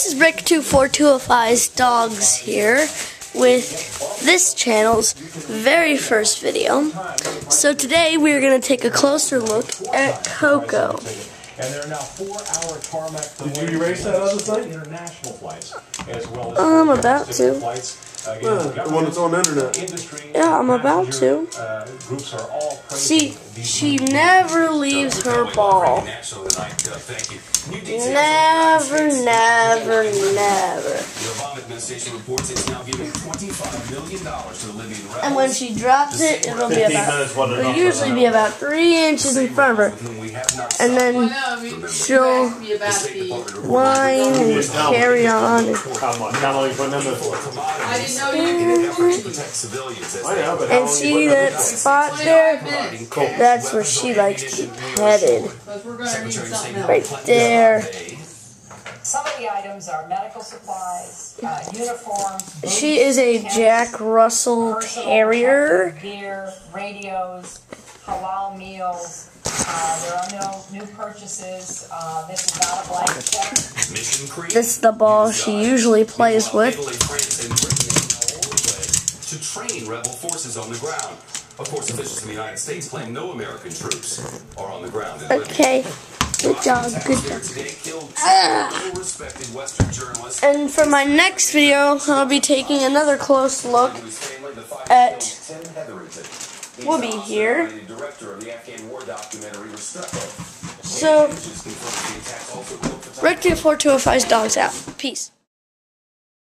is Rick24205's Dogs here with this channel's very first video. So today we are going to take a closer look at Coco. And there are now 4-hour tarmac. Did you erase that other thing? International flights, as well as I'm about to. Flights. The one that's on the internet. Yeah, I'm about to. Groups are all She never leaves her ball. Never. And when she drops it, it'll usually be about 3 inches in front of her. And then she'll whine and carry on. And see that spot there? That's where she likes to be petted. Right there. Some of the items are medical supplies, uniforms. She is a Jack Russell Terrier. Gear, radios, halal meals. There are no new purchases. This is not a blank check. This is the ball she usually plays with. To train rebel forces on the ground. Of course, officials in the United States claim no American troops are on the ground. Okay, good job, good job. And for my next video, I'll be taking another close look at Whoopi here. So, Rick24205's Dogs out. Peace.